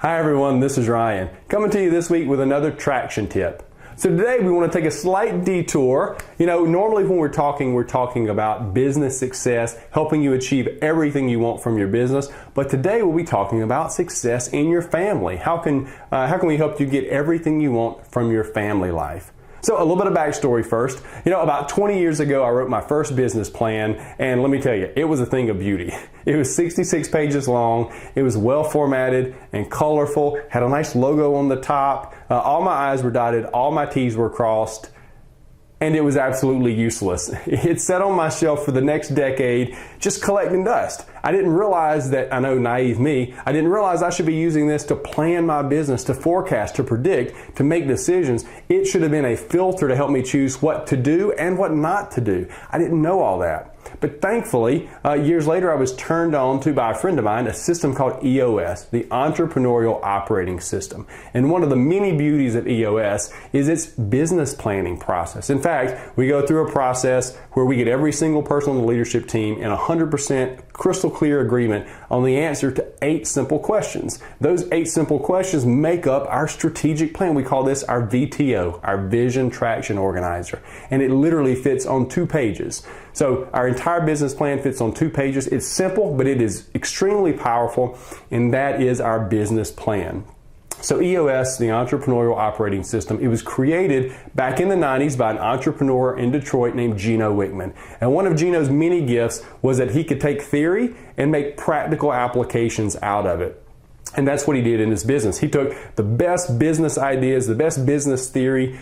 Hi everyone, this is Ryan, coming to you this week with another traction tip. So today we want to take a slight detour. Normally when we're talking about business success, helping you achieve everything you want from your business. But today we'll be talking about success in your family. How can we help you get everything you want from your family life? So a little bit of backstory first. About 20 years ago, I wrote my first business plan, and let me tell you, it was a thing of beauty. It was 66 pages long. It was well formatted and colorful, had a nice logo on the top. All my I's were dotted, all my T's were crossed, and it was absolutely useless. It sat on my shelf for the next decade, just collecting dust. I didn't realize that, I know, naive me, I didn't realize I should be using this to plan my business, to forecast, to predict, to make decisions. It should have been a filter to help me choose what to do and what not to do. I didn't know all that. But thankfully, years later, I was turned on to, by a friend of mine, a system called EOS, the Entrepreneurial Operating System. And one of the many beauties of EOS is its business planning process. In fact, we go through a process where we get every single person on the leadership team in 100% crystal clear agreement on the answer to 8 simple questions. Those 8 simple questions make up our strategic plan. We call this our VTO, our Vision Traction Organizer. And it literally fits on 2 pages. So our entire business plan fits on 2 pages. It's simple, but it is extremely powerful, and that is our business plan. So EOS, the Entrepreneurial Operating System, it was created back in the 90s by an entrepreneur in Detroit named Gino Wickman. And one of Gino's many gifts was that he could take theory and make practical applications out of it. And that's what he did in his business. He took the best business ideas, the best business theory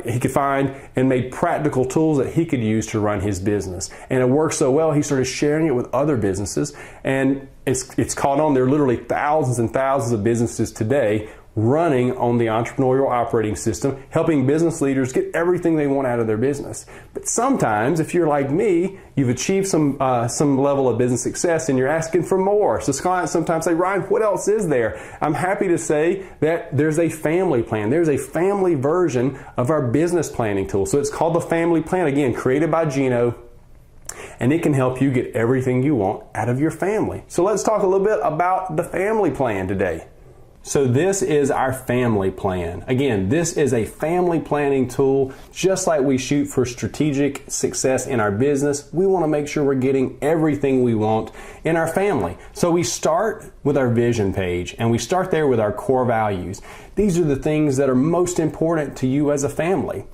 he could find, and made practical tools that he could use to run his business. And it worked so well, he started sharing it with other businesses. And it's caught on. There are literally thousands and thousands of businesses today running on the Entrepreneurial Operating System, helping business leaders get everything they want out of their business. But sometimes, if you're like me, you've achieved some level of business success and you're asking for more. So clients sometimes say, Ryan, what else is there? I'm happy to say that there's a family plan. There's a family version of our business planning tool. So it's called the Family Plan, again, created by Gino. And it can help you get everything you want out of your family. So let's talk a little bit about the family plan today. So this is our family plan. Again, this is a family planning tool. Just like we shoot for strategic success in our business, we want to make sure we're getting everything we want in our family. So we start with our vision page, and we start there with our core values. These are the things that are most important to you as a family.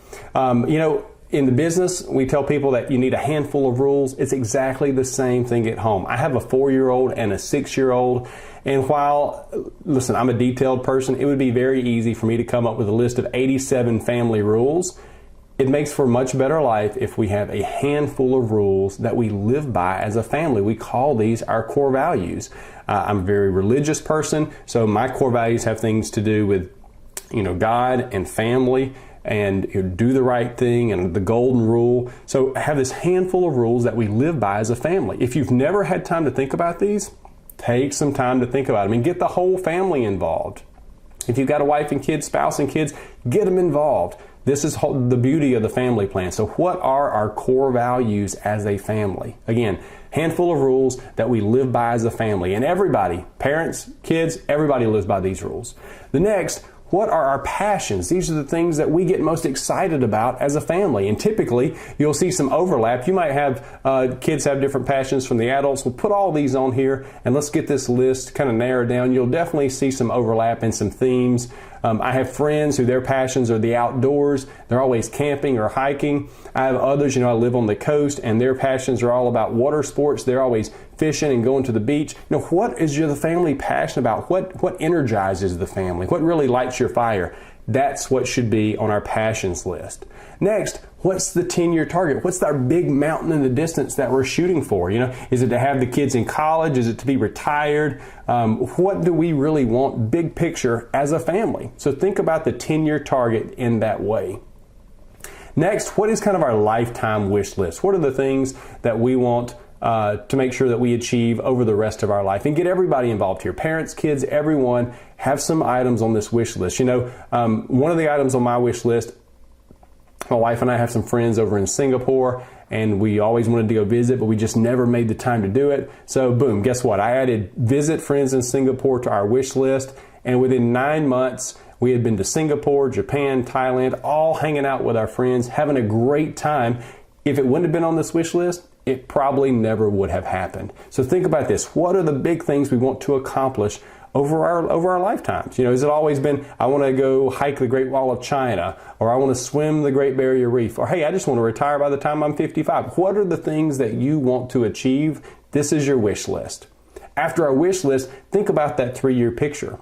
In the business, we tell people that you need a handful of rules. It's exactly the same thing at home. I have a 4-year-old and a 6-year-old. And while, listen, I'm a detailed person, it would be very easy for me to come up with a list of 87 family rules. It makes for a much better life if we have a handful of rules that we live by as a family. We call these our core values. I'm a very religious person, so my core values have things to do with, God and family, and do the right thing and the golden rule. So have this handful of rules that we live by as a family. If you've never had time to think about these, take some time to think about them and get the whole family involved. If you've got a wife and kids, spouse and kids, get them involved. This is the beauty of the family plan. So what are our core values as a family? Again, handful of rules that we live by as a family. And everybody, parents, kids, everybody lives by these rules. The next, what are our passions? These are the things that we get most excited about as a family. And typically, you'll see some overlap. You might have kids have different passions from the adults. We'll put all these on here, and let's get this list kind of narrowed down. You'll definitely see some overlap and some themes. I have friends who their passions are the outdoors. They're always camping or hiking. I have others, I live on the coast, and their passions are all about water sports. They're always fishing and going to the beach. What is the family passionate about? What energizes the family? What really lights your fire? That's what should be on our passions list. Next, what's the 10-year target? What's our big mountain in the distance that we're shooting for? Is it to have the kids in college? Is it to be retired? What do we really want big picture as a family? So think about the 10-year target in that way. Next, what is kind of our lifetime wish list? What are the things that we want to make sure that we achieve over the rest of our life? And get everybody involved here. Parents, kids, everyone, have some items on this wish list. One of the items on my wish list, my wife and I have some friends over in Singapore, and we always wanted to go visit, but we just never made the time to do it. So boom, guess what? I added visit friends in Singapore to our wish list, And within 9 months, we had been to Singapore, Japan, Thailand, all hanging out with our friends, having a great time. If it wouldn't have been on this wish list, it probably never would have happened. So think about this. What are the big things we want to accomplish over our lifetimes? Has it always been, I want to go hike the Great Wall of China, or I want to swim the Great Barrier Reef, or hey, I just want to retire by the time I'm 55. What are the things that you want to achieve? This is your wish list. After our wish list, think about that 3-year picture.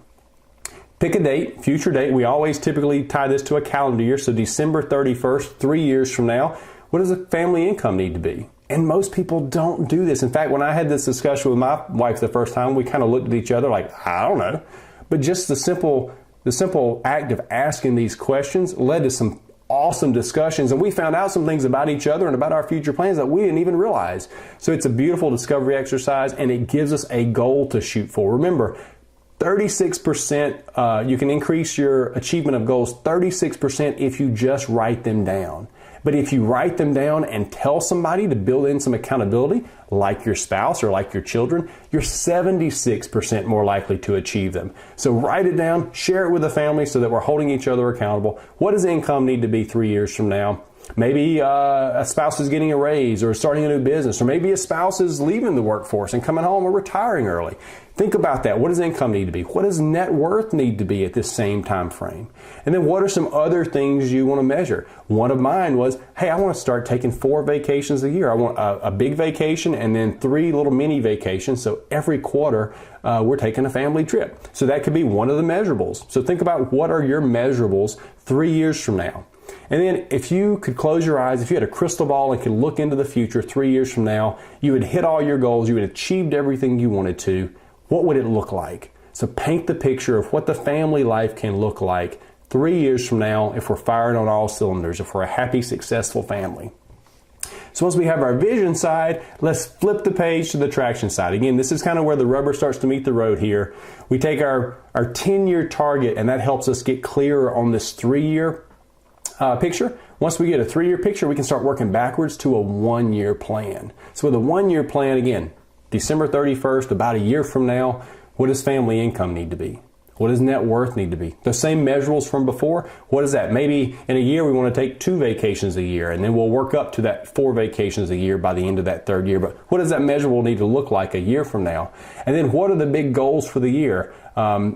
Pick a date, future date. We always typically tie this to a calendar year. So December 31st, 3 years from now, what does the family income need to be? And most people don't do this. In fact, when I had this discussion with my wife the first time, we kind of looked at each other like, I don't know. But just the simple act of asking these questions led to some awesome discussions. And we found out some things about each other and about our future plans that we didn't even realize. So it's a beautiful discovery exercise, and it gives us a goal to shoot for. Remember, 36%, you can increase your achievement of goals 36% if you just write them down. But if you write them down and tell somebody to build in some accountability, like your spouse or like your children, you're 76% more likely to achieve them. So write it down, share it with the family so that we're holding each other accountable. What does income need to be 3 years from now? Maybe a spouse is getting a raise or starting a new business, or maybe a spouse is leaving the workforce and coming home or retiring early. Think about that. What does income need to be? What does net worth need to be at this same time frame? And then what are some other things you want to measure? One of mine was, hey, I want to start taking 4 vacations a year. I want a big vacation and then 3 little mini vacations. So every quarter, we're taking a family trip. So that could be one of the measurables. So think about what are your measurables 3 years from now. And then if you could close your eyes, if you had a crystal ball and could look into the future 3 years from now, you would hit all your goals, you would have achieved everything you wanted to, what would it look like? So paint the picture of what the family life can look like 3 years from now if we're firing on all cylinders, if we're a happy, successful family. So once we have our vision side, let's flip the page to the traction side. Again, this is kind of where the rubber starts to meet the road here. We take our 10-year target, and that helps us get clearer on this 3-year picture. Once we get a 3-year picture, we can start working backwards to a 1-year plan. So with a 1-year plan, again, December 31st, about a year from now, what does family income need to be? What does net worth need to be? The same measurables from before. What is that? Maybe in a year we want to take 2 vacations a year, and then we'll work up to that 4 vacations a year by the end of that 3rd year. But what does that measurable need to look like a year from now? And then what are the big goals for the year?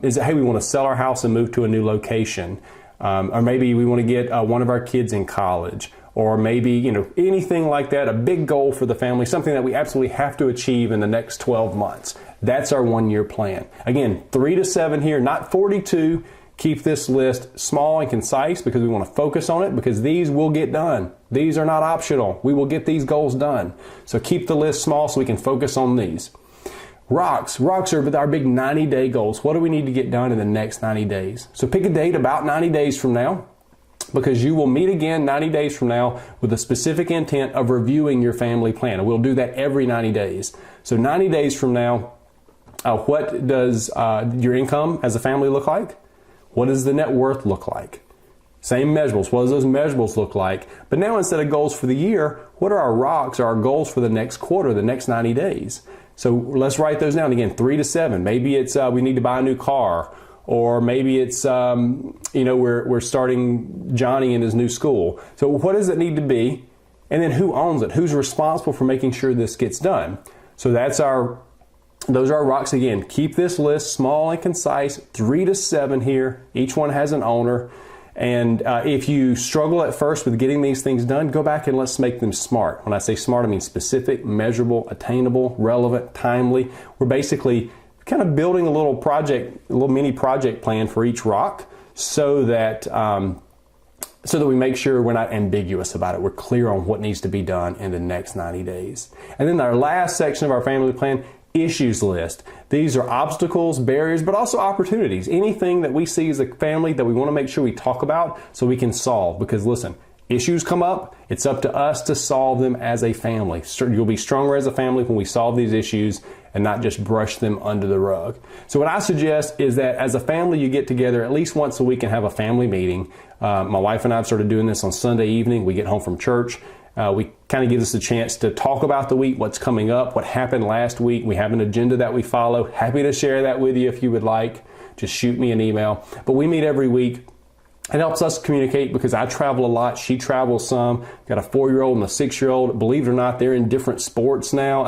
Is it, hey, we want to sell our house and move to a new location? Or maybe we want to get one of our kids in college, or maybe, anything like that, a big goal for the family, something that we absolutely have to achieve in the next 12 months. That's our 1-year plan. Again, 3 to 7 here, not 42. Keep this list small and concise because we want to focus on it, because these will get done. These are not optional. We will get these goals done. So keep the list small so we can focus on these. Rocks are our big 90-day goals. What do we need to get done in the next 90 days? So pick a date about 90 days from now, because you will meet again 90 days from now with a specific intent of reviewing your family plan. And we'll do that every 90 days. So 90 days from now, what does your income as a family look like? What does the net worth look like? Same measurables. What does those measurables look like? But now instead of goals for the year, what are our rocks or our goals for the next quarter, the next 90 days? So let's write those down. Again, 3 to 7. Maybe it's we need to buy a new car. Or maybe it's, we're starting Johnny in his new school. So what does it need to be? And then who owns it? Who's responsible for making sure this gets done? So those are our rocks. Again, keep this list small and concise, 3 to 7 here. Each one has an owner. And if you struggle at first with getting these things done, go back and let's make them smart. When I say smart, I mean specific, measurable, attainable, relevant, timely. We're basically kind of building a little mini project plan for each rock so that we make sure we're not ambiguous about it. We're clear on what needs to be done in the next 90 days. And then our last section of our family plan, issues list. These are obstacles, barriers, but also opportunities. Anything that we see as a family that we want to make sure we talk about so we can solve. Because listen, issues come up. It's up to us to solve them as a family. You'll be stronger as a family when we solve these issues and not just brush them under the rug. So what I suggest is that as a family, you get together at least once a week and have a family meeting. My wife and I have started doing this on Sunday evening. We get home from church. We kind of gives us a chance to talk about the week, what's coming up, what happened last week. We have an agenda that we follow. Happy to share that with you if you would like. just shoot me an email. But we meet every week. It helps us communicate because I travel a lot. She travels some. Got a 4-year-old and a 6-year-old. Believe it or not, they're in different sports now.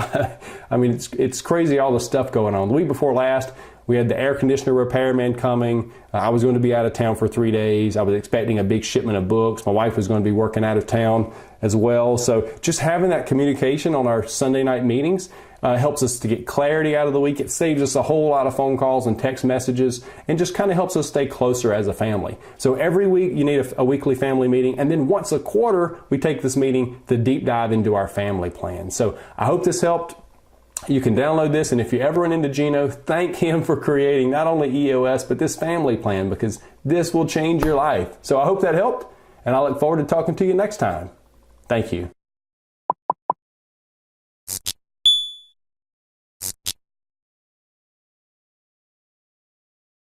I mean, it's crazy all the stuff going on. The week before last, we had the air conditioner repairman coming. I was going to be out of town for 3 days. I was expecting a big shipment of books. My wife was going to be working out of town as well. So just having that communication on our Sunday night meetings helps us to get clarity out of the week. It saves us a whole lot of phone calls and text messages and just kind of helps us stay closer as a family. So every week you need a weekly family meeting, and then once a quarter we take this meeting to deep dive into our family plan. So I hope this helped. You can download this, and if you ever run into Gino, thank him for creating not only EOS but this family plan, because this will change your life. So I hope that helped, and I look forward to talking to you next time. Thank you.